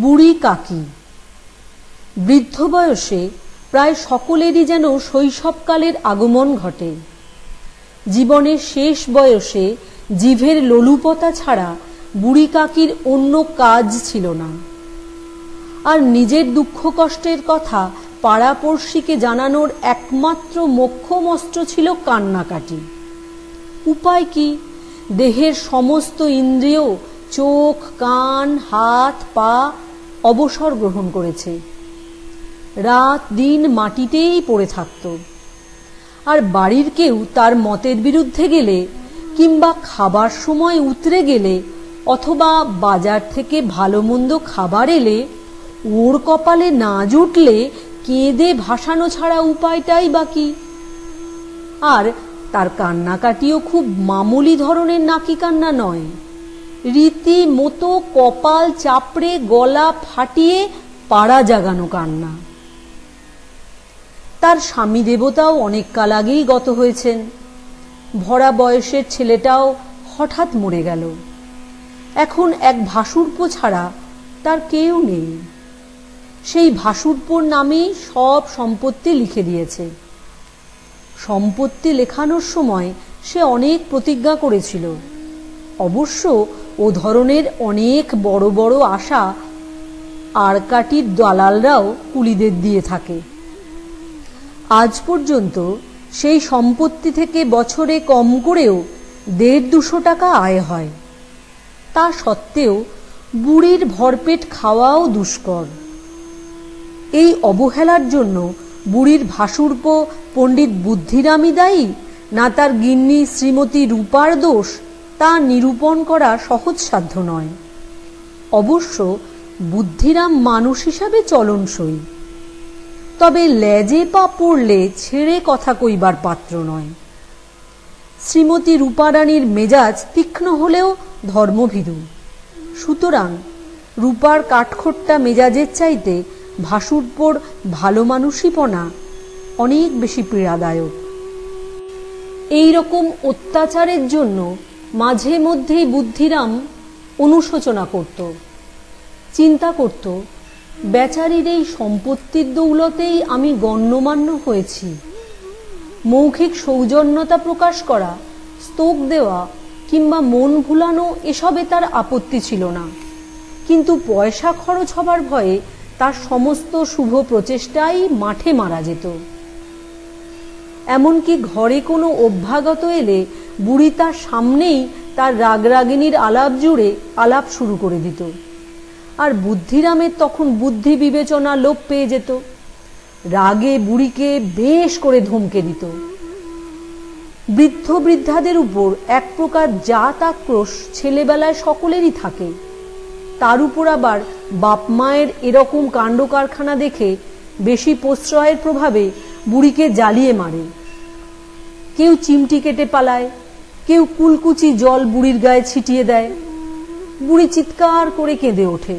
বুড়ি কাকি। বৃদ্ধ বয়সে প্রায় সকলেরই যেন শৈশবকালের আগমন ঘটে। জীবনের শেষ বয়সে জিভের লোলুপতা ছাড়া বুড়ি কাকির অন্য কাজ ছিল না। আর নিজের দুঃখ কষ্টের কথা পাড়াপড়শিকে জানানোর একমাত্র মোক্ষম অস্ত্র ছিল কান্নাকাটি। উপায় কি? দেহের সমস্ত ইন্দ্রিয়, চোখ, কান, হাত, পা অবসর গ্রহণ করেছে। রাত দিন মাটিতেই পড়ে থাকত। আর বাড়ির কেউ তার মতের বিরুদ্ধে গেলে, কিংবা খাবার সময় উতরে গেলে, অথবা বাজার থেকে ভালো মন্দ খাবার এলে ওর কপালে না জুটলে কেঁদে ভাসানো ছাড়া উপায়টাই বাকি। আর তার কান্নাকাটিও খুব মামুলি ধরনের নাকি কান্না নয়, রীতিমতো কপাল চাপড়ে গলা ফাটিয়ে পাড়া জাগানো কান্না। তার স্বামী দেবতাও অনেক কাল আগেই গত হয়েছেন। ভরা বয়সের ছেলেটাও হঠাৎ মরে গেল। এখন এক ভাসুরপো ছাড়া তার কেউ নেই। সেই ভাসুরপোর নামেই সব সম্পত্তি লিখে দিয়েছে। সম্পত্তি লেখানোর সময় সে অনেক প্রতিজ্ঞা করেছিল। অবশ্য ও ধরনের অনেক বড় বড় আশা আরকাটির দালালরাও কুলিদের দিয়ে থাকে। আজ পর্যন্ত সেই সম্পত্তি থেকে বছরে কম করেও 150-200 টাকা আয় হয়। তা সত্ত্বেও বুড়ির ভরপেট খাওয়াও দুষ্কর। এই অবহেলার জন্য বুড়ির ভাসুরপো পণ্ডিত বুদ্ধিরামই দায়ী, না তার গিন্নি শ্রীমতী রূপার দোষ, তা নিরূপণ করা সহজসাধ্য নয়। অবশ্য বুদ্ধিরাম মানুষ হিসাবে চলনসই, তবে লেজে পা পড়লে ছেড়ে কথা কইবার পাত্র নয়। শ্রীমতী রূপারানীর মেজাজ তীক্ষ্ণ হলেও ধর্মভীরু। সুতরাং রূপার কাঠখোট্টা মেজাজের চাইতে ভাসুরপোর ভালো মানুষীপনা অনেক বেশি পীড়াদায়ক। এই রকম অত্যাচারের জন্য মাঝে মধ্যেই বুদ্ধিরাম অনুশোচনা করত। চিন্তা করত, বেচারির এই সম্পত্তির দৌলতেই আমি গণ্যমান্য হয়েছি। মৌখিক সৌজন্যতা প্রকাশ করা, স্তোক দেওয়া কিংবা মন ভুলানো এসবে তার আপত্তি ছিল না, কিন্তু পয়সা খরচ হবার ভয়ে তার সমস্ত শুভ প্রচেষ্টাই মাঠে মারা যেত। এমনকি ঘরে কোনো অভ্যাগত এলে বুড়ি তার সামনেই তার রাগরাগিনীর আলাপ জুড়ে আলাপ শুরু করে দিত। আর বুদ্ধিরামের তখন বুদ্ধি বিবেচনা লোপ পেয়ে যেত। রাগে বুড়িকে বেশ করে ধমকে দিত। বৃদ্ধ বৃদ্ধাদের উপর এক প্রকার জাত আক্রোশ ছেলেবেলায় সকলেরই থাকে। তার উপর আবার বাপ মায়ের এরকম কাণ্ড কারখানা দেখে বেশি প্রশ্রয়ের প্রভাবে বুড়িকে জ্বালিয়ে মারে। কেউ চিমটি কেটে পালায়, কেউ কুলকুচি জল বুড়ির গায়ে ছিটিয়ে দেয়। বুড়ি চিৎকার করে কেঁদে ওঠে,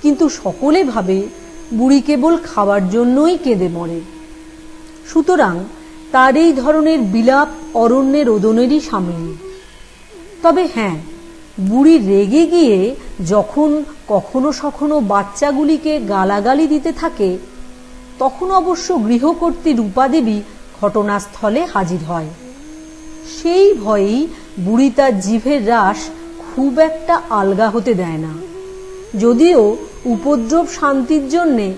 কিন্তু সকলে ভাবে বুড়ি কেবল খাবার জন্যই কেঁদে মরে। সুতরাং তার এই ধরনের বিলাপ অরণ্যে রোদনেরই সামিল। তবে হ্যাঁ, বুড়ি রেগে গিয়ে যখন কখনো সখনো বাচ্চাগুলিকে গালাগালি দিতে থাকে, তখন অবশ্য গৃহকর্ত্রী রূপাদেবী ঘটনাস্থলে হাজির হয়। সেই ভয়েই বুড়ি তার জিভের রাস খুব একটা আলগা হতে দেয় না। যদিও উপদ্রব শান্তির জন্যে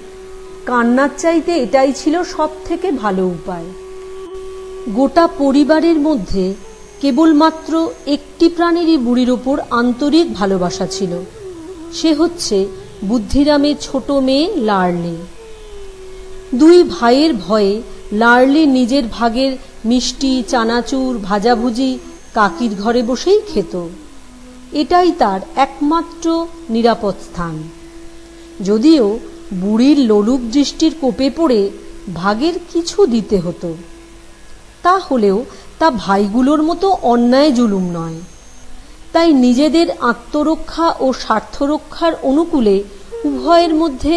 কান্নার চাইতে এটাই ছিল সব থেকে ভালো উপায়। গোটা পরিবারের মধ্যে কেবলমাত্র একটি প্রাণীরই বুড়ির ওপর আন্তরিক ভালোবাসা ছিল। সে হচ্ছে বুদ্ধিরামের ছোট মেয়ে লার্লি। দুই ভাইয়ের ভয়ে লার্লি নিজের ভাগের মিষ্টি, চানাচুর, ভাজাভুজি কাকির ঘরে বসেই খেত। এটাই তার একমাত্র নিরাপদ স্থান। যদিও বুড়ির লোলুপ দৃষ্টির কোপে পড়ে ভাগের কিছু দিতে হতো, তা হলেও তা ভাইগুলোর মতো অন্যায় জুলুম নয়। তাই নিজেদের আত্মরক্ষা ও স্বার্থরক্ষার অনুকূলে উভয়ের মধ্যে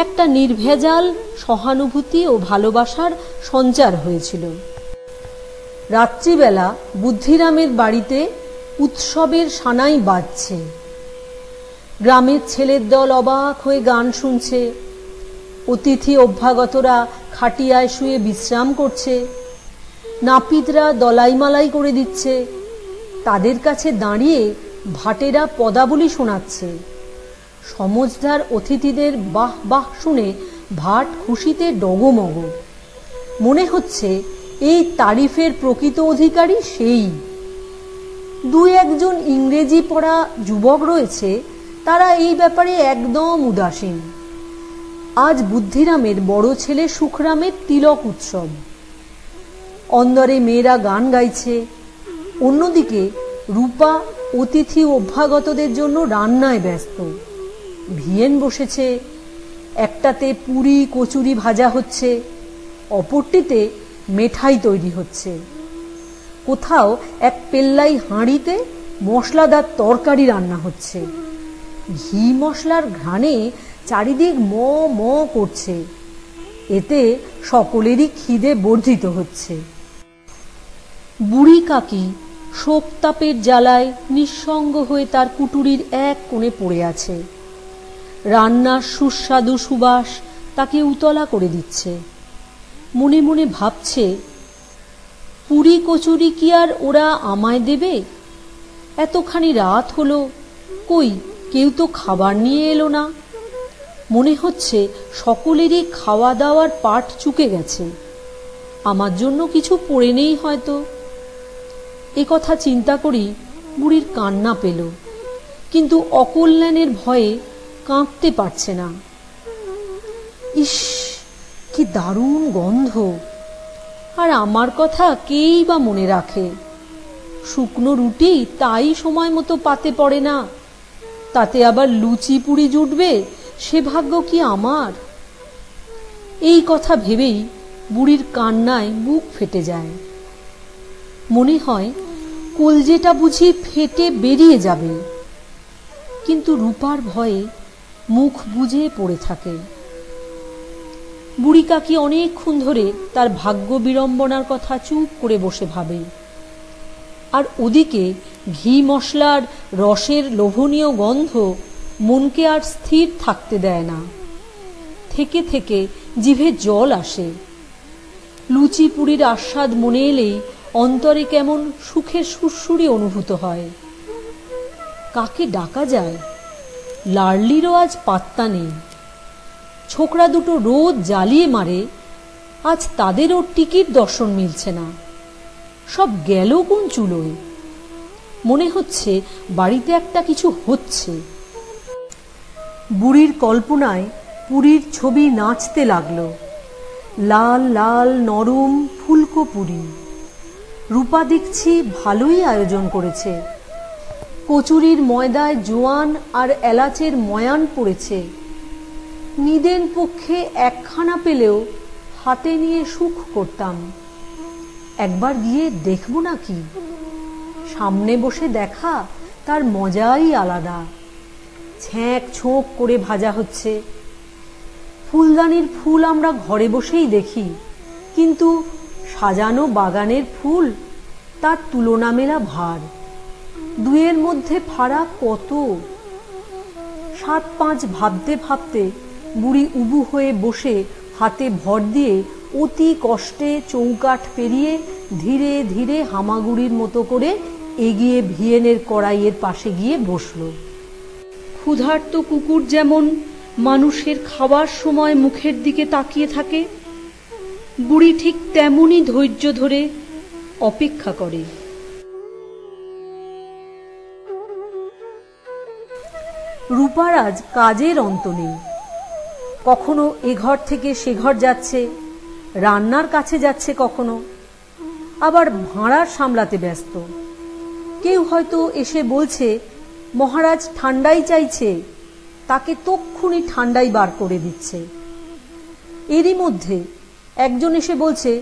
একটা নির্ভেজাল সহানুভূতি ও ভালোবাসার সঞ্চার হয়েছিল। রাত্রিবেলা বুদ্ধিরামের বাড়িতে উৎসবের সানাই বাজছে। গ্রামের ছেলের দল অবাক হয়ে গান শুনছে, অতিথি অভ্যাগতরা খাটিয়ায় শুয়ে বিশ্রাম করছে, নাপিতরা দলাইমালাই করে দিচ্ছে, তাদের কাছে দাঁড়িয়ে ভাটেরা পদাবলী শোনাচ্ছে। সমজদার অতিথিদের বাহ বাহ শুনে ভাট খুশিতে ডগমগ। মনে হচ্ছে এই তারিফের প্রকৃত অধিকারী সেই। দু একজন ইংরেজি পড়া যুবক রয়েছে, তারা এই ব্যাপারে একদম উদাসীন। আজ বুদ্ধিরামের বড় ছেলে সুখরামের তিলক উৎসব। অন্দরে মেয়েরা গান গাইছে, অন্যদিকে রূপা অতিথি অভ্যাগতদের জন্য রান্নায় ব্যস্ত। ভিয়েন বসেছে, একটাতে পুরি কচুরি ভাজা হচ্ছে, অপরটিতে মেঠাই তৈরি হচ্ছে। কোথাও এক পেল্লাই হাঁড়িতে মশলাদার তরকারি রান্না হচ্ছে। ঘি মশলার ঘ্রাণে চারিদিক ম ম করছে, এতে সকলেরই খিদে বর্ধিত হচ্ছে। বুড়ি কাকি শোক তাপের জ্বালায় নিঃসঙ্গ হয়ে তার কুটুরির এক কোণে পড়ে আছে। রান্নার সুস্বাদু সুবাস তাকে উতলা করে দিচ্ছে। মনে মনে ভাবছে, পুরি কচুরি কি আর ওরা আমায় দেবে? এতখানি রাত হলো, কই কেউ তো খাবার নিয়ে এলো না। মনে হচ্ছে সকলেরই খাওয়া দাওয়ার পাট চুকে গেছে, আমার জন্য কিছু পড়ে নেই হয়তো। এ কথা চিন্তা করি বুড়ির কান্না পেল, কিন্তু অকল্যাণের ভয়ে কাঁদতে পারছে না। ইস, কি দারুণ গন্ধ! আর আমার কথা কেই বা মনে রাখে? শুকনো রুটি তাই সময় মতো পাতে পড়ে না, তাতে আবার লুচি পুরি জুটবে, সে ভাগ্য কি আমার? এই কথা ভেবেই বুড়ির কান্নায় বুক ফেটে যায়। মনে হয় কলজেটা বুঝি ফেটে বেরিয়ে যাবে, কিন্তু রূপার ভয়ে মুখ বুজে পড়ে থাকে। বুড়ি কাকি অনেকক্ষণ ধরে তার ভাগ্য বিড়ম্বনার কথা চুপ করে বসে ভাবে। আর ওদিকে ঘি মশলার রসের লোভনীয় গন্ধ মনকে আর স্থির থাকতে দেয় না। থেকে থেকে জিভে জল আসে। লুচি পুরির আস্বাদ মনে এলেই অন্তরে কেমন সুখের সুরসুরি অনুভূত হয়। কাকে ডাকা যায়? লার্লিরও আজ পাত্তা নেই। ছোকরা দুটো রোজ জ্বালিয়ে মারে, আজ তাদেরও টিকিট দর্শন মিলছে না। সব গেল কোন চুলোয়? মনে হচ্ছে বাড়িতে একটা কিছু হচ্ছে। বুড়ির কল্পনায় পুরীর ছবি নাচতে লাগলো। লাল লাল নরম ফুলকো পুরি। রূপা দেখছি ভালোই আয়োজন করেছে। কচুরির ময়দায় জোয়ান আর এলাচের ময়ান পড়েছে। নিদেন পক্ষে একখানা পেলেও হাতে নিয়ে সুখ করতাম। একবার গিয়ে দেখব নাকি? সামনে বসে দেখা তার মজাই আলাদা। ছ্যাঁক ছোঁক করে ভাজা হচ্ছে। ফুলদানির ফুল আমরা ঘরে বসেই দেখি, কিন্তু সাজানো বাগানের ফুল তার তুলনা মেলা ভার। দুয়ের মধ্যে ফারাক কত! 7-5 ভাবতে ভাবতে বুড়ি উবু হয়ে বসে হাতে ভর দিয়ে অতি কষ্টে চৌকাঠ পেরিয়ে ধীরে ধীরে হামাগুড়ির মতো করে এগিয়ে ভিয়েনের কড়াইয়ের পাশে গিয়ে বসল। ক্ষুধার্ত কুকুর যেমন মানুষের খাওয়ার সময় মুখের দিকে তাকিয়ে থাকে, বুড়ি ঠিক তেমনই ধৈর্য ধরে অপেক্ষা করে। রূপার আজ কাজের অন্ত নেই। কখনো এ ঘর থেকে সে ঘর যাচ্ছে, রান্নার কাছে যাচ্ছে, কখনো আবার ভাঁড়ার সামলাতে ব্যস্ত। কেউ হয়তো এসে বলছে মহারাজ ঠান্ডাই চাইছে, তাকে তক্ষুনি ঠান্ডাই বার করে দিচ্ছে। এরই মধ্যে একজন এসে বলছে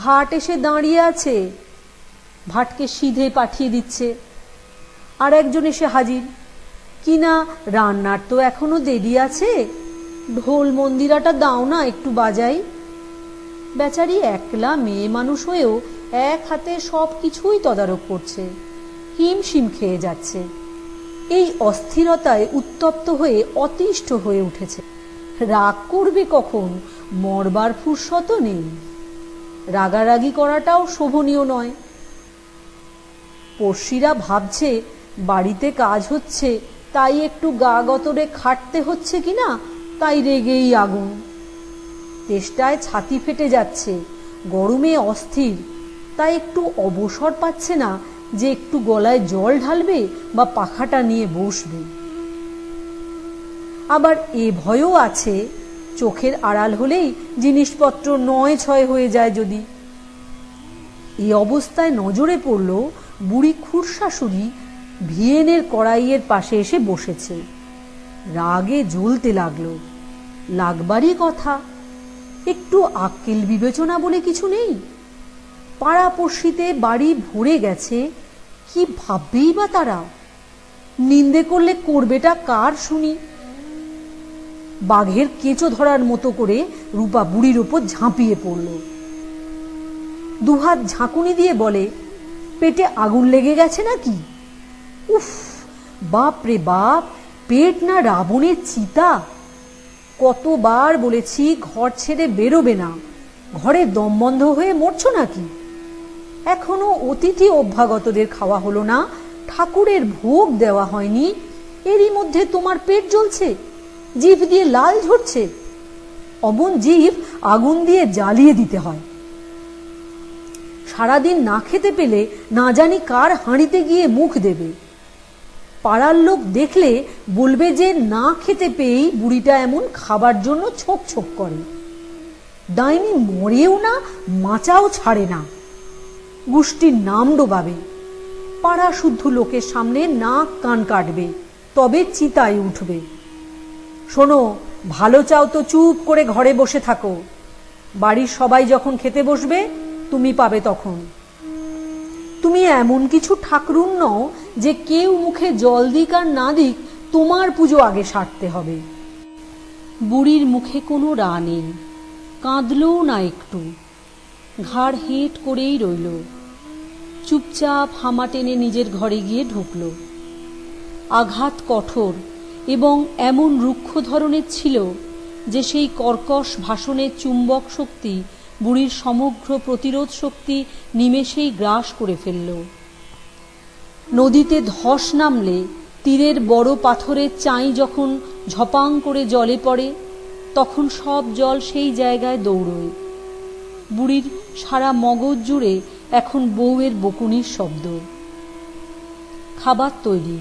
ভাট এসে দাঁড়িয়ে আছে, ভাটকে সিধে পাঠিয়ে দিচ্ছে। আর একজন এসে হাজির, কিনা রান্নার তো এখনো দেরি আছে, ঢোল মন্দিরাটা দাও না, একটু বাজাই। বেচারি একলা মেয়ে মানুষ হয়েও এক হাতে সব কিছুই তদারক করছে, হিমশিম খেয়ে যাচ্ছে। এই অস্থিরতায় উত্তপ্ত হয়ে অতিষ্ঠ হয়ে উঠেছে। রাগ করবে কখন, মরবার ফুরসতও নেই। রাগারাগি করাটাও শোভনীয় নয়। পড়শিরা ভাবছে বাড়িতে কাজ হচ্ছে, তাই একটু গা গতরে খাটতে হচ্ছে কিনা, তাই রেগেই আগুন। তেষ্টায় ছাতি ফেটে যাচ্ছে, গরমে অস্থির, তাই একটু অবসর পাচ্ছে না যে একটু গলায় জল ঢালবে বা পাখাটা নিয়ে বসবে। আবার এ ভয়ও আছে, চোখের আড়াল হলেই জিনিসপত্র নয় ছয় হয়ে যায় যদি। এই অবস্থায় নজরে পড়ল বুড়ি খুড়শাশুড়ি ভিয়েনের কড়াইয়ের পাশে এসে বসেছে। রাগে জ্বলতে লাগলো। লাগবারই কথা, একটু আক্কেল বিবেচনা বলে কিছু নেই। পাড়াপড়শিতে বাড়ি ভরে গেছে, কি ভাববেই বা তারা? নিন্দে করলে করবেটা কার শুনি? বাঘের কেঁচো ধরার মতো করে রূপা বুড়ির ওপর ঝাঁপিয়ে পড়ল। দুহাত ঝাঁকুনি দিয়ে বলে, পেটে আগুন লেগে গেছে নাকি? উফ, বাপ রে বাপ, পেট না রাবণের চিতা! কতবার বলেছি ঘর ছেড়ে বেরোবে না, ঘরে দম বন্ধ হয়ে মরছো নাকি? এখনো অতিথি অভ্যাগতদের খাওয়া হলো না, ঠাকুরের ভোগ দেওয়া হয়নি, এরই মধ্যে তোমার পেট জ্বলছে, জিভ দিয়ে লাল ঝরছে। অমন জিভ আগুন দিয়ে জ্বালিয়ে দিতে হয়। সারাদিন না খেতে পেলে না জানি কার হাঁড়িতে গিয়ে মুখ দেবে। পাড়ার লোক দেখলে বলবে যে না খেতে পেয়েই বুড়িটা এমন খাবার জন্য ছোক ছোক করে। ডাইনি মরেও না, মাচাও ছাড়ে না, গোষ্ঠীর নাম ডোবাবে। পাড়া শুদ্ধ লোকের সামনে নাক কান কাটবে, তবে চিতায় উঠবে। শোনো, ভালো চাও তো চুপ করে ঘরে বসে থাকো, বাড়ির সবাই যখন খেতে বসবে তুমি পাবে তখন। তুমি এমন কিছু ঠাকরুন নও যে কেউ মুখে জল দিক আর না দিক তোমার পুজো আগে সারতে হবে। বুড়ির মুখে কোনো রা নেই, কাঁদলও না একটু, ঘাড় হেঁট করেই রইল। চুপচাপ হামা টেনে নিজের ঘরে গিয়ে ঢুকল। আঘাত কঠোর এবং এমন রুক্ষ ধরনের ছিল যে সেই কর্কশ ভাষণের চুম্বক শক্তি বুড়ির সমগ্র প্রতিরোধ শক্তি নিমেষেই গ্রাস করে ফেলল। নদীতে ধস নামলে তীরের বড় পাথরের চাই যখন ঝপাং করে জলে পড়ে, তখন সব জল সেই জায়গায় দৌড়য়। বুড়ির সারা মগজ জুড়ে এখন বউয়ের বকুনির শব্দ। খাবার তৈরি,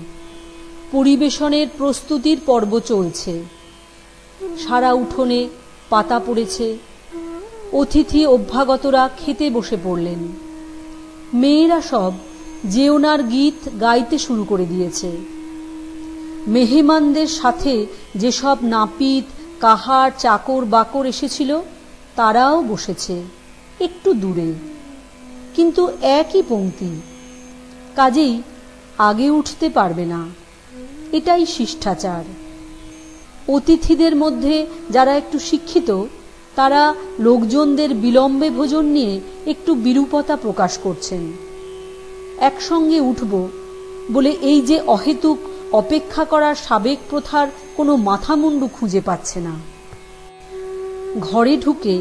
পরিবেশনের প্রস্তুতির পর্ব চলছে। সারা উঠোনে পাতা পড়েছে। অতিথি অভ্যাগতরা খেতে বসে পড়লেন। মেয়েরা সব জেওনার গীত গাইতে শুরু করে দিয়েছে। মেহমানদের সাথে যেসব নাপিত, কাহার, চাকর বাকর এসেছিল তারাও বসেছে একটু দূরে, কিন্তু একই পংক্তি, কাজেই আগে উঠতে পারবে না। এটাই শিষ্টাচার। অতিথিদের মধ্যে যারা একটু শিক্ষিত তারা লোকজনদের বিলম্বে ভোজন নিয়ে একটু বিরূপতা প্রকাশ করছেন। একসঙ্গে উঠব বলে এই যে অহেতুক অপেক্ষা করার সাবেক প্রথার কোনো মাথামুন্ডু খুঁজে পাচ্ছে না। ঘরে ঢুকে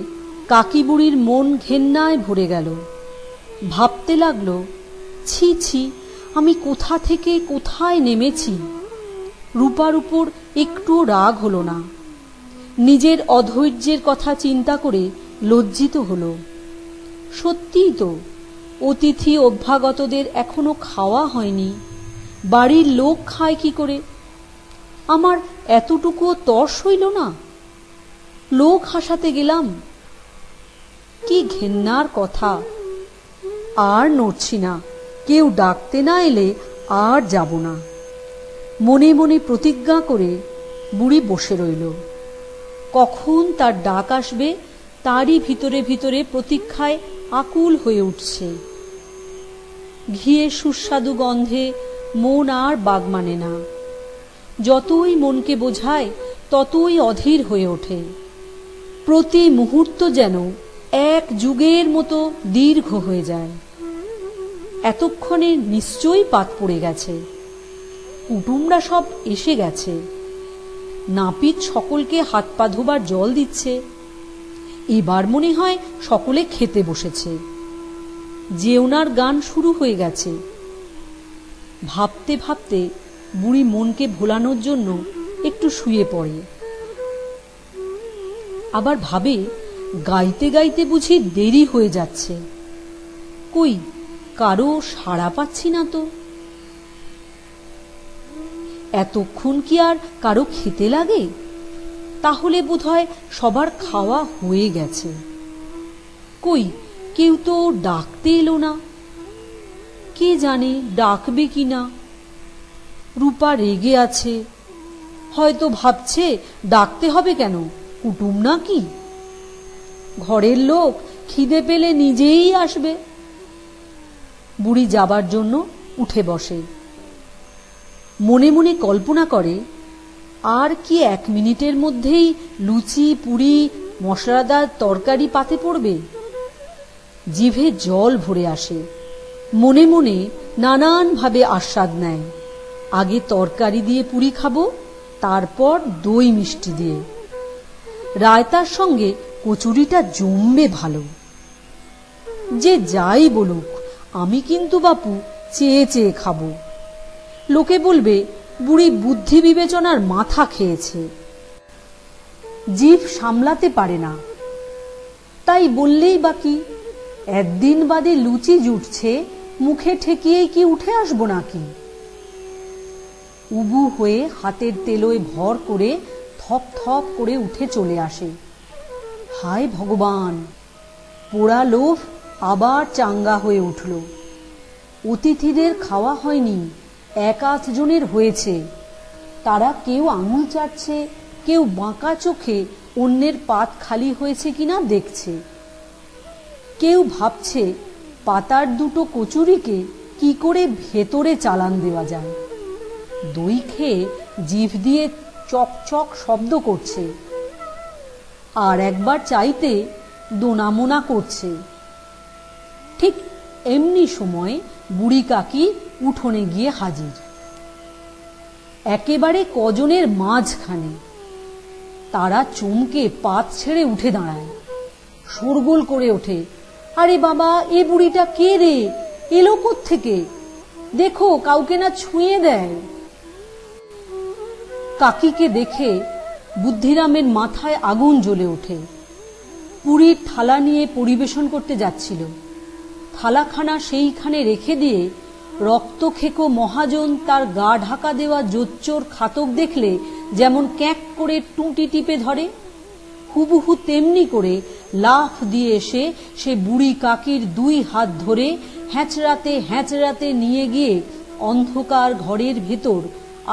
কাকি বুড়ির মন ঘেন্নায় ভরে গেল। ভাবতে লাগলো, ছি ছি, আমি কোথা থেকে কোথায় নেমেছি। রূপার উপর একটুও রাগ হলো না। নিজের অধৈর্যের কথা চিন্তা করে লজ্জিত হলো। সত্যিই তো, অতিথি অভ্যাগতদের এখনো খাওয়া হয়নি, বাড়ির লোক খায় কি করে? আমার এতটুকুও তর্স হইল না। লোক হাসাতে গেলাম, কি ঘেন্নার কথা। আর নড়ছি না, কেউ ডাকতে না এলে আর যাব না। মনে মনে প্রতিজ্ঞা করে বুড়ি বসে রইল। কখন তার ডাক আসবে তারই ভিতরে ভিতরে প্রতীক্ষায় আকুল হয়ে উঠছে। ঘিয়ে সুস্বাদু গন্ধে মন আর বাগ মানে না। যতই মনকে বোঝায় ততই অধীর হয়ে ওঠে। প্রতি মুহূর্ত যেন এক যুগের মতো দীর্ঘ হয়ে যায়। এতক্ষণে নিশ্চয়ই পাত পড়ে গেছে। কুটুমরা সব এসে গেছে। নাপিত সকলকে হাত পা ধোবার জল দিচ্ছে। এবার মনে হয় সকলে খেতে বসেছে। জেওনার গান শুরু হয়ে গেছে। ভাবতে ভাবতে বুড়ি মনকে ভোলানোর জন্য একটু শুয়ে পড়ে। আবার ভাবে, গাইতে গাইতে বুঝি দেরি হয়ে যাচ্ছে। কই কারো সাড়া পাচ্ছি না তো। এতক্ষণ কি আর কারো খেতে লাগে? তাহলে বোধহয় সবার খাওয়া হয়ে গেছে। কই কেউ তো ডাকতে এলো না। কে জানে ডাকবে কিনা। রূপা রেগে আছে, হয়তো ভাবছে ডাকতে হবে কেন, কুটুম নাকি? ঘরের লোক খিদে পেলে নিজেই আসবে। বুড়ি যাবার জন্য উঠে বসে। মনে মনে কল্পনা করে, আর কি 1 মিনিটের মধ্যেই লুচি পুরি মশলাদার তরকারি পাতে পড়বে। জিভে জল ভরে আসে। মনে মনে নানান ভাবে আস্বাদ নেয়। আগে তরকারি দিয়ে পুরি খাবো, তারপর দই মিষ্টি দিয়ে। রায়তার সঙ্গে কচুরিটা জমবে ভালো। যে যাই বলুক, আমি কিন্তু বাপু চেয়ে চেয়ে খাবো। লোকে বলবে বুড়ি বুদ্ধি বিবেচনার মাথা খেয়েছে, জিভ সামলাতে পারে না। তাই বললেই বাকি, একদিন বাদে লুচি জুটছে, মুখে ঠেকিয়েই কি উঠে আসবো নাকি? উবু হয়ে হাতের তেলোয় ভর করে থপ থপ করে উঠে চলে আসে। হায় ভগবান! পোড়া লোভ আবার চাঙ্গা হয়ে উঠল। অতিথিদের খাওয়া হয়নি, 1-8 জনের হয়েছে। তারা কেউ আঙুল চাটছে, কেউ বাঁকা চোখে অন্যের পাত খালি হয়েছে কিনা দেখছে। কেউ ভাবছে পাতার দুটো কচুরিকে কি করে ভেতরে চালান দেওয়া যায়। দই খেয়ে জিভ দিয়ে চকচক শব্দ করছে, আর একবার চাইতে দোনামোনা করছে। ঠিক এমনি সময় বুড়ি কাকি উঠোনে গিয়ে হাজির, একেবারে কজনের মাঝখানে। তারা চমকে পাত ছেড়ে উঠে দাঁড়ায়, শোরগোল করে ওঠে, আরে বাবা, এ বুড়িটা কে রে? এলো কোত্থেকে? দেখো কাউকে না ছুঁয়ে দেয়। কাকিকে দেখে বুদ্ধিরামের মাথায় আগুন জ্বলে ওঠে। পুরীর থালা নিয়ে পরিবেশন করতে যাচ্ছিল। থালাখানা সেইখানে রেখে দিয়ে রক্তখেকো মহাজন তার গা ঢাকা দেওয়া জোচ্চোর খাতক দেখলে যেমন ক্যাঁক করে টুঁটি টিপে ধরে, হুবহু তেমনি করে লাফ দিয়ে এসে সে বুড়ি কাকির 2 হাত ধরে হ্যাঁচড়াতে হ্যাঁচড়াতে নিয়ে গিয়ে অন্ধকার ঘরের ভেতর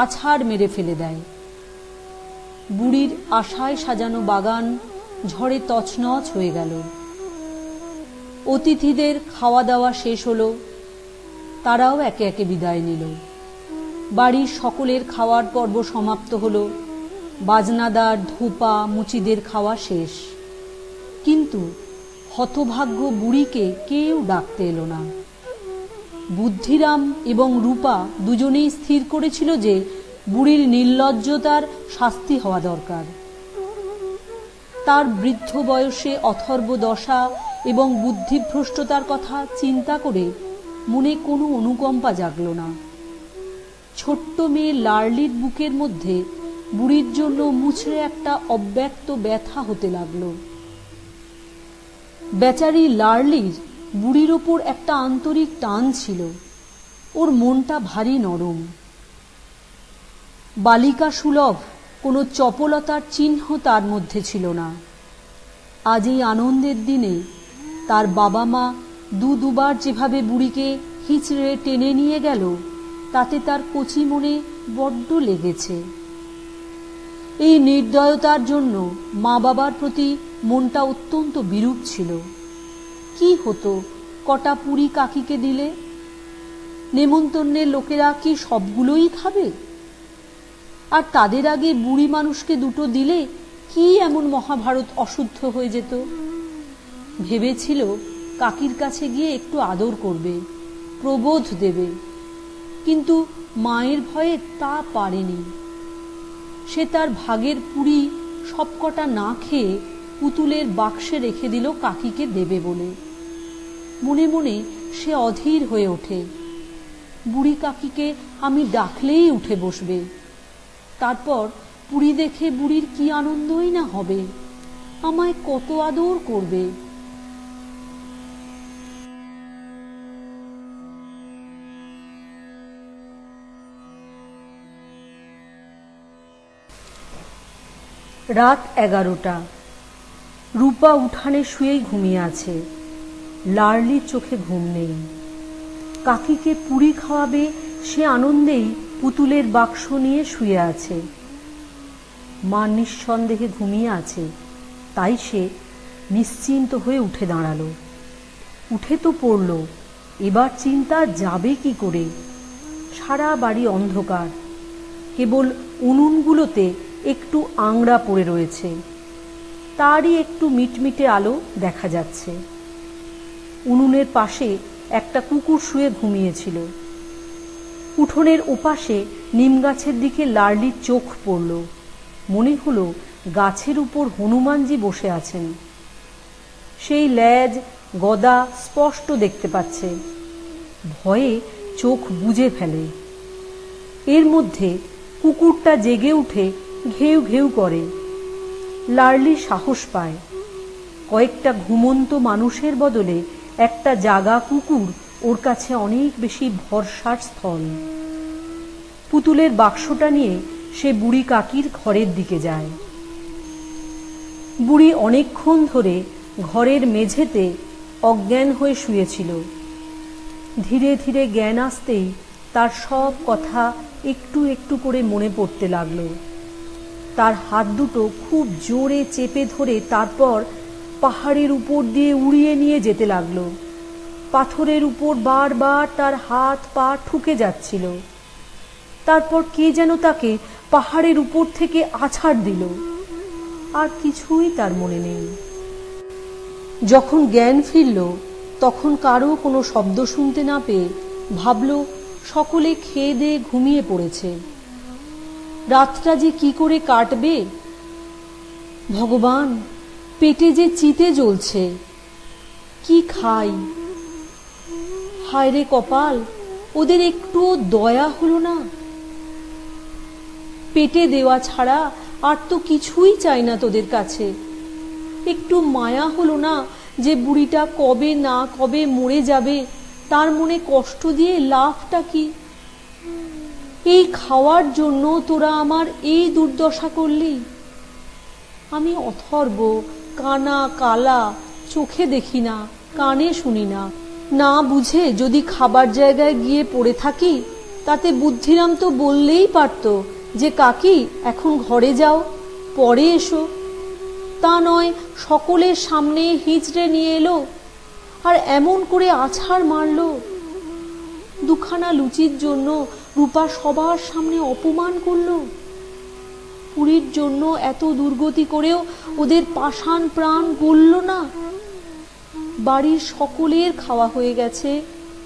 আছাড় মেরে ফেলে দেয়। বুড়ির আশায় সাজানো বাগান ঝড়ে তছনছ হয়ে গেল। অতিথিদের খাওয়া দাওয়া শেষ হলো। তারাও একে একে বিদায় নিল। বাড়ির সকলের খাওয়ার পর্ব সমাপ্ত হলো। বাজনাদার ধোপা মুচিদের খাওয়া শেষ। কিন্তু হতভাগ্য বুড়িকে কেউ ডাকতে এলো না। বুদ্ধিরাম এবং রূপা দুজনেই স্থির করেছিল যে বুড়ির নির্লজ্জতার শাস্তি হওয়া দরকার। তার বৃদ্ধ বয়সে অথর্ব দশা এবং বুদ্ধিভ্রষ্টতার কথা চিন্তা করে মনে কোনো অনুকম্পা জাগল না। ছোট্ট মেয়ে লার্লির বুকের মধ্যে বুড়ির জন্য মুচড়ে একটা অব্যক্ত ব্যথা হতে লাগল। বেচারি লার্লির বুড়ির ওপর একটা আন্তরিক টান ছিল। ওর মনটা ভারী নরম। বালিকা সুলভ কোনো চপলতার চিহ্ন তার মধ্যে ছিল না। আজ এই আনন্দের দিনে তার বাবা মা দুবার যেভাবে বুড়িকে হিচড়ে টেনে নিয়ে গেল, তাতে তার কচি মনে বড্ড লেগেছে। এই নির্দয়তার জন্য মা বাবার প্রতি মনটা অত্যন্ত বিরূপ ছিল। কি হতো কটা পুরি কাকিকে দিলে? নেমন্তন্নের লোকেরা কি সবগুলোই খাবে? আর তাদের আগে বুড়ি মানুষকে 2টো দিলে কি এমন মহাভারত অশুদ্ধ হয়ে যেত? ভেবেছিল কাকির কাছে গিয়ে একটু আদর করবে, প্রবোধ দেবে। কিন্তু মায়ের ভয়ে তা পারেনি। সে তার ভাগের পুরি সবকটা না খেয়ে পুতুলের বাক্সে রেখে দিল কাকিকে দেবে বলে। মনে মনে সে অধীর হয়ে ওঠে, বুড়ি কাকিকে আমি ডাকলেই উঠে বসবে। তারপর পুরি দেখে বুড়ির কি আনন্দই না হবে, আমায় কত আদর করবে। রাত 11টা। রূপা উঠানে শুয়েই ঘুমিয়ে আছে। লার্লির চোখে ঘুম নেই। কাকিকে পুরি খাওয়াবে সে আনন্দেই পুতুলের বাক্স নিয়ে শুয়ে আছে। মা নিঃসন্দেহে ঘুমিয়ে আছে, তাই সে নিশ্চিন্ত হয়ে উঠে দাঁড়ালো। উঠে তো পড়ল, এবার চিন্তা যাবে কি করে। সারা বাড়ি অন্ধকার, কেবল উনুনগুলোতে একটু আংড়া পড়ে রয়েছে, তারই একটু মিটমিটে আলো দেখা যাচ্ছে। উনুনের পাশে একটা কুকুর শুয়ে ঘুমিয়েছিল। উঠোনের ওপাশে নিম গাছের দিকে লার্লির চোখ পড়ল। মনে হলো গাছের উপর হনুমানজি বসে আছেন। সেই লেজ গদা স্পষ্ট দেখতে পাচ্ছে। ভয়ে চোখ বুজে ফেলে। এর মধ্যে কুকুরটা জেগে উঠে ঘেউ ঘেউ করে। লার্লি সাহস পায়। কয়েকটা ঘুমন্ত মানুষের বদলে একটা জাগা কুকুর ওর কাছে অনেক বেশি ভরসার স্থল। পুতুলের বাক্সটা নিয়ে সে বুড়ি কাকির ঘরের দিকে যায়। বুড়ি অনেকক্ষণ ধরে ঘরের মেঝেতে অজ্ঞান হয়ে শুয়েছিল। ধীরে ধীরে জ্ঞান আসতেই তার সব কথা একটু একটু করে মনে পড়তে লাগলো। তার হাত দুটো খুব জোরে চেপে ধরে তারপর পাহাড়ের উপর দিয়ে উড়িয়ে নিয়ে যেতে লাগলো। পাথরের উপর বারবার তার হাত পা ঠুকে যাচ্ছিল। তারপর কে যেন তাকে পাহাড়ের উপর থেকে আছাড় দিল। আর কিছুই তার মনে নেই। যখন জ্ঞান ফিরল, তখন কারো কোনো শব্দ শুনতে না পেয়ে ভাবল সকলে খেয়ে দিয়ে ঘুমিয়ে পড়েছে। রাতটা যে কি করে কাটবে। ভগবান, পেটে যে চিতে জ্বলছে, কি খাই। হায় রে কপাল, ওদের একটুও দয়া হলো না। পেটে দেওয়া ছাড়া আর তো কিছুই চাই না তোদের কাছে। একটু মায়া হলো না যে বুড়িটা কবে না কবে মরে যাবে, তার মনে কষ্ট দিয়ে লাভটা কি। এই খাওয়ার জন্য তোরা আমার এই দুর্দশা করলি। আমি অথর্ব, কানা কালা, চোখে দেখি না, কানে শুনি না। না বুঝে যদি খাবার জায়গায় গিয়ে পড়ে থাকি, তাতে বুদ্ধিরাম তো বললেই পারত যে কাকি এখন ঘরে যাও, পরে এসো। তা নয়, সকলের সামনে হিঁচড়ে নিয়ে এলো আর এমন করে আছাড় মারল। দুখানা লুচির জন্য রূপা সবার সামনে অপমান করল। পুরীর জন্য এত দুর্গতি করেও ওদের পাষাণ প্রাণ গলল না। বাড়ির সকলের খাওয়া হয়ে গেছে,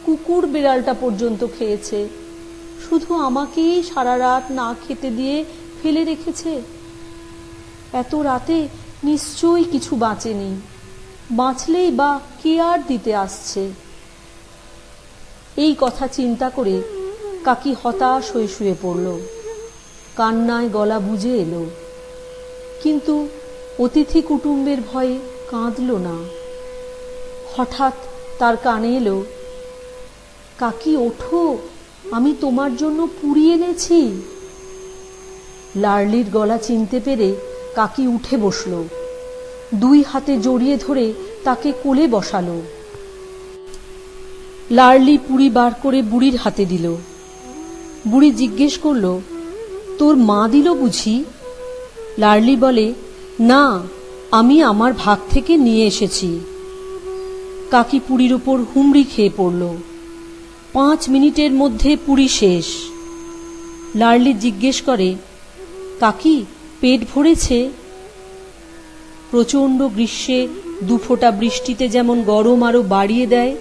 কুকুর বিড়ালটা পর্যন্ত খেয়েছে, শুধু আমাকেই সারা রাত না খেতে দিয়ে ফেলে রেখেছে। এত রাতে নিশ্চয়ই কিছু বাঁচেনি, বাঁচলেই বা কে আর দিতে আসছে। এই কথা চিন্তা করে কাকি হতাশ হয়ে শুয়ে পড়ল। কান্নায় গলা বুজে এলো, কিন্তু অতিথি কুটুম্বের ভয়ে কাঁদল না। হঠাৎ তার কানে এলো, কাকি ওঠো, আমি তোমার জন্য পুরি এনেছি। লার্লির গলা চিনতে পেরে কাকি উঠে বসল, দুই হাতে জড়িয়ে ধরে তাকে কোলে বসালো। লার্লি পুরি বার করে বুড়ির হাতে দিল। বুড়ি জিজ্ঞেস করল, তোর মা দিল বুঝি? লার্লি বলে, না, আমি আমার ভাগ থেকে নিয়ে এসেছি। কাকি পুরীর উপর হুমড়ি খেয়ে পড়ল। 5 মিনিটের মধ্যে পুরি শেষ। লার্লি জিজ্ঞেস করে, কাকি পেট ভরেছে? প্রচণ্ড গ্রীষ্মে দুফোঁটা বৃষ্টিতে যেমন গরম আরো বাড়িয়ে দেয়,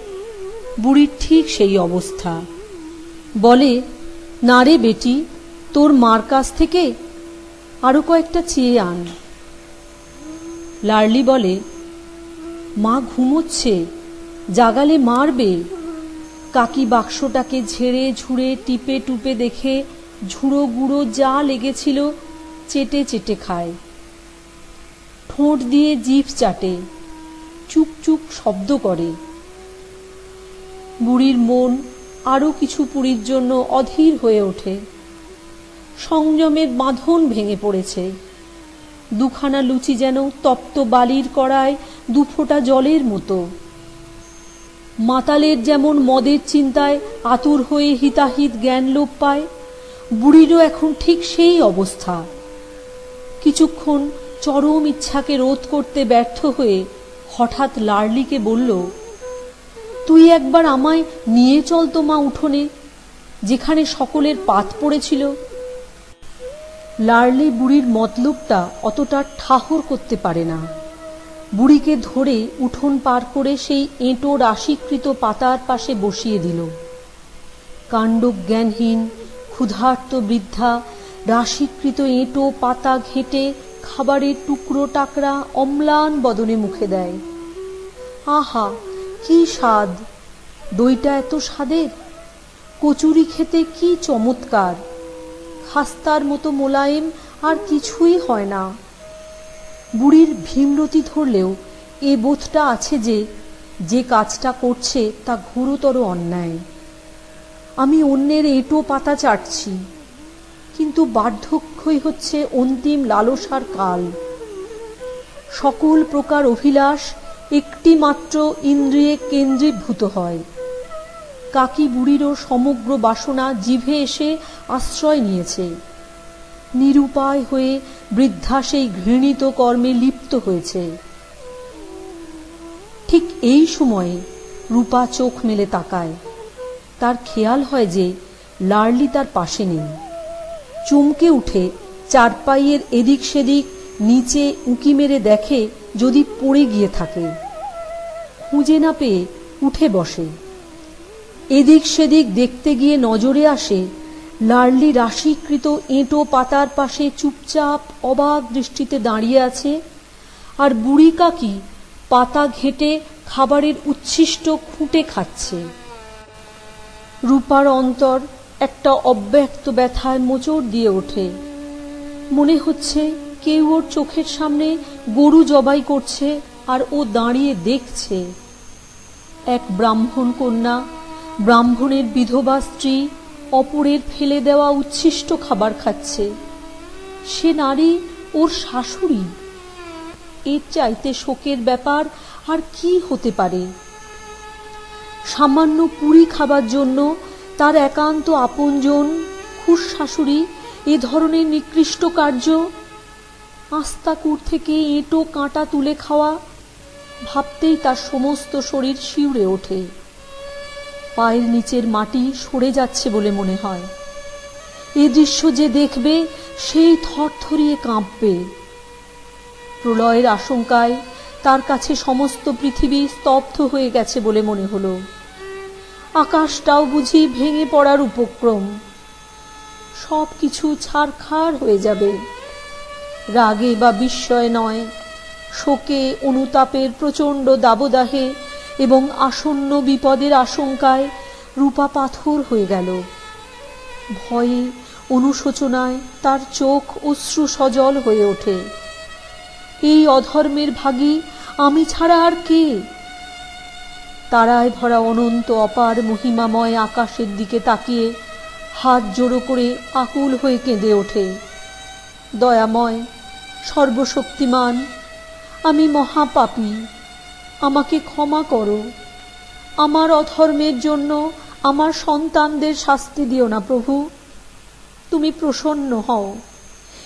বুড়ির ঠিক সেই অবস্থা। বলে, না রে বেটি, তোর মার কাছ থেকে আরো কয়েকটা চেয়ে আন। লার্লি বলে, মা ঘুমোচ্ছে, জাগালে মারবে। কাকি বাক্সটাকে ঝেড়ে ঝুড়ে টিপে টুপে দেখে ঝুড়ো গুঁড়ো যা লেগেছিল চেটে চেটে খায়, ঠোঁট দিয়ে জিভ চাটে, চুক চুক শব্দ করে। বুড়ির মন আরো কিছু পুরীর জন্য অধীর হয়ে ওঠে। সংযমের বাঁধন ভেঙে পড়েছে। দুখানা লুচি যেন তপ্ত বালির কড়ায় দুফোঁটা জলের মতো। মাতালের যেমন মদের চিন্তায় আতুর হয়ে হিতাহিত জ্ঞান লোপ পায়, বুড়িরও এখন ঠিক সেই অবস্থা। কিছুক্ষণ চরম ইচ্ছাকে রোধ করতে ব্যর্থ হয়ে হঠাৎ লার্লিকে বলল, তুই একবার আমায় নিয়ে চল তো মা উঠোনে, যেখানে সকলের পাত পড়েছিল। লার্লি বুড়ির মতলবটা অতটা ঠাহর করতে পারে না। বুড়িকে ধরে উঠোন পার করে সেই এঁটো রাশিকৃত পাতার পাশে বসিয়ে দিল। কাণ্ডজ্ঞানহীন ক্ষুধার্ত বৃদ্ধা রাশিকৃত এঁটো পাতা ঘেঁটে খাবারের টুকরো টাকরা অম্লান বদনে মুখে দেয়। আহা, কি স্বাদ! দইটা এত স্বাদের, কচুরি খেতে কি চমৎকার, খাস্তার মতো মোলায়েম আর কিছুই হয় না। বুড়ির ভীমরতি ধরলেও এ বোধটা আছে যে যে কাজটা করছে তা ঘোরতর অন্যায়। আমি অন্যের এঁটো পাতা চাটছি, কিন্তু বার্ধক্যই হচ্ছে অন্তিম লালসার কাল। সকল প্রকার অভিলাষ একটি মাত্র ইন্দ্রিয়ে কেন্দ্রীভূত হয়। কাকি বুড়িরও সমগ্র বাসনা জিভে এসে আশ্রয় নিয়েছে। নিরুপায় হয়ে বৃদ্ধা সেই ঘৃণিত কর্মে লিপ্ত হয়েছে। ঠিক এই সময়ে রূপা চোখ মেলে তাকায়। তার খেয়াল হয় যে লার্লি তার পাশে নেই। চমকে উঠে চারপাইয়ের এদিক সেদিক নিচে উঁকি মেরে দেখে যদি পড়ে গিয়ে থাকে। খুঁজে না পেয়ে উঠে বসে। এদিক সেদিক দেখতে গিয়ে নজরে আসে লার্লি রাশিকৃত এঁটো পাতার পাশে চুপচাপ অবাক দৃষ্টিতে দাঁড়িয়ে আছে, আর বুড়ি কাকি পাতা ঘেঁটে খাবারের উচ্ছিষ্ট খুঁটে খাচ্ছে। রূপার অন্তর একটা অব্যক্ত ব্যথায় মোচড় দিয়ে ওঠে। মনে হচ্ছে কেউ ওর চোখের সামনে গরু জবাই করছে আর ও দাঁড়িয়ে দেখছে। এক ব্রাহ্মণ কন্যা, ব্রাহ্মণের বিধবা স্ত্রী অপরের ফেলে দেওয়া উচ্ছিষ্ট খাবার খাচ্ছে। সে নারী ওর শাশুড়ি। এর চাইতে শোকের ব্যাপার আর কি হতে পারে? সামান্য পুরি খাবার জন্য তার একান্ত আপনজন খুশ শাশুড়ি এ ধরনের নিকৃষ্ট কার্য, আস্তাকুর থেকে এঁটো কাঁটা তুলে খাওয়া, ভাবতেই তার সমস্ত শরীর শিউরে ওঠে। পায়ের নিচের মাটি সরে যাচ্ছে বলে মনে হয়। এ দৃশ্য যে দেখবে সেই থরথরিয়ে কাঁপবে। প্রলয়ের আশঙ্কায় তার কাছে সমস্ত পৃথিবী স্তব্ধ হয়ে গেছে বলে মনে হলো। আকাশটাও বুঝি ভেঙে পড়ার উপক্রম। সব কিছু ছারখার হয়ে যাবে। রাগে বা বিস্ময়ে নয়, শোকে, অনুতাপের প্রচণ্ড দাবদাহে এবং আসন্ন বিপদের আশঙ্কায় রূপা পাথর হয়ে গেল। ভয়ে, অনুশোচনায় তার চোখ অশ্রু সজল হয়ে ওঠে। এই অধর্মের ভাগী আমি ছাড়া আর কে? তারায় ভরা অনন্ত অপার মহিমাময় আকাশের দিকে তাকিয়ে হাত জোড়ো করে আকুল হয়ে কেঁদে ওঠে। দয়াময়, সর্বশক্তিমান, আমি মহাপাপী, আমাকে ক্ষমা করো। আমার অধর্মের জন্য আমার সন্তানদের শাস্তি দিও না প্রভু। তুমি প্রসন্ন হও।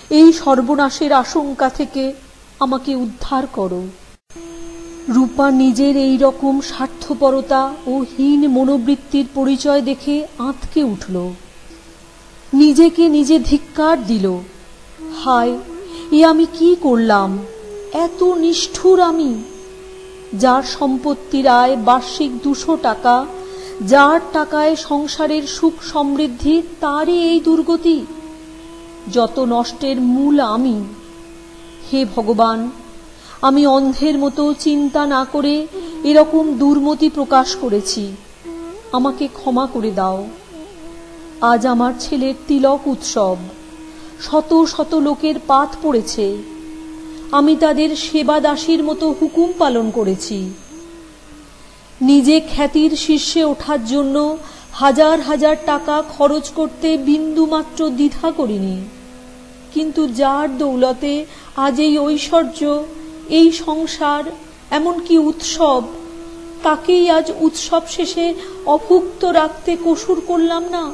এই সর্বনাশের আশঙ্কা থেকে আমাকে উদ্ধার করো। রূপা নিজের এই রকম স্বার্থপরতা ও হীন মনোবৃত্তির পরিচয় দেখে আঁতকে উঠল। নিজেকে নিজে ধিক্কার দিল। হায়, এ আমি কি করলাম? এত নিষ্ঠুর আমি! যার সম্পত্তির আয় বার্ষিক 200 টাকা, যার টাকায় সংসারের সুখ সমৃদ্ধি, তারই এই দুর্গতি। যত নষ্টের মূল আমি। হে ভগবান, আমি অন্ধের মতো চিন্তা না করে এরকম দুর্মতি প্রকাশ করেছি, আমাকে ক্ষমা করে দাও। আজ আমার ছেলের তিলক উৎসব, শত শত লোকের পাত পড়েছে, আমি তাদের সেবা দাসীর মতো হুকুম পালন করেছি। নিজে খ্যাতির শীর্ষে ওঠার জন্য হাজার হাজার টাকা খরচ করতে বিন্দুমাত্র দ্বিধা করিনি, কিন্তু যার দৌলতে আজ এই ঐশ্বর্য, এই সংসার, এমনকি উৎসব, তাকেই আজ উৎসব শেষে অভুক্ত রাখতে কসুর করলাম না।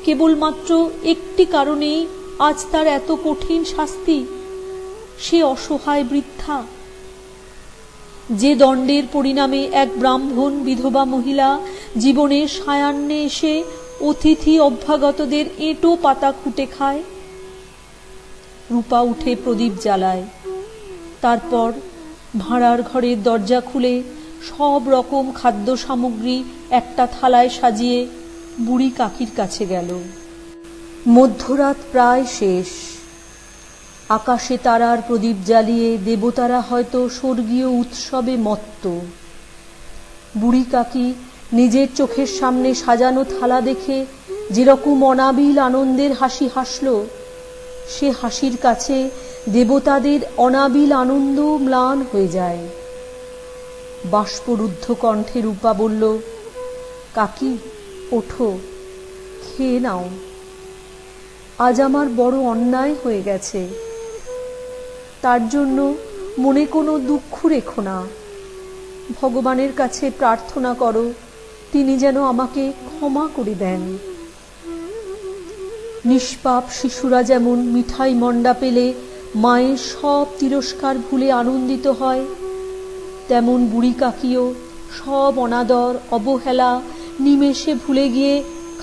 কেবলমাত্র একটি কারণেই আজ তার এত কঠিন শাস্তি, সে অসহায় বৃদ্ধা। যে দণ্ডের পরিণামে এক ব্রাহ্মণ বিধবা মহিলা জীবনের সায়ান্নে এসে অতিথি অভ্যাগতদের এঁটো পাতা খুঁটে খায়। রূপা উঠে প্রদীপ জ্বালায়, তারপর ভাঁড়ার ঘরের দরজা খুলে সব রকম খাদ্য সামগ্রী একটা থালায় সাজিয়ে বুড়ি কাকির কাছে গেল। মধ্যরাত প্রায় শেষ। আকাশে তারার প্রদীপ জ্বালিয়ে দেবতারা হয়তো স্বর্গীয় উৎসবে মত্ত। বুড়ি কাকি নিজের চোখের সামনে সাজানো থালা দেখে যেরকম অনাবিল আনন্দের হাসি হাসল, সে হাসির কাছে দেবতাদের অনাবিল আনন্দ ম্লান হয়ে যায়। বাষ্পরুদ্ধ কণ্ঠে রূপা বলল, কাকি ওঠো, খেয়ে নাও। আজ আমার বড় অন্যায় হয়ে গেছে, তার জন্য মনে কোনো দুঃখ রেখো না। ভগবানের কাছে প্রার্থনা করো, তিনি যেন আমাকে ক্ষমা করে দেন। নিষ্পাপ শিশুরা যেমন মিঠাই মন্ডা পেলে মায়ের সব তিরস্কার ভুলে আনন্দিত হয়, তেমন বুড়ি কাকিও সব অনাদর অবহেলা নিমেষে ভুলে গিয়ে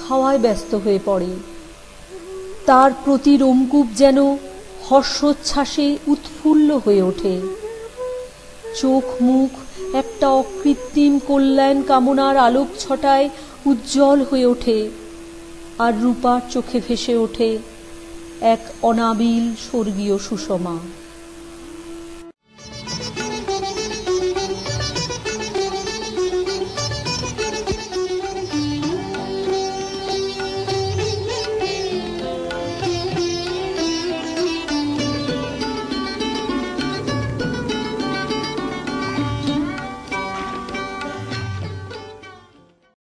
খাওয়ায় ব্যস্ত হয়ে পড়ে। তার প্রতি রোমকূপ যেন হর্ষোচ্ছ্বাসে উৎফুল্ল হয়ে ওঠে। চোখ মুখ একটা অকৃত্রিম কল্যাণ কামনার আলোক ছটায় উজ্জ্বল হয়ে ওঠে, আর রূপার চোখে ভেসে ওঠে এক অনাবিল স্বর্গীয় সুষমা।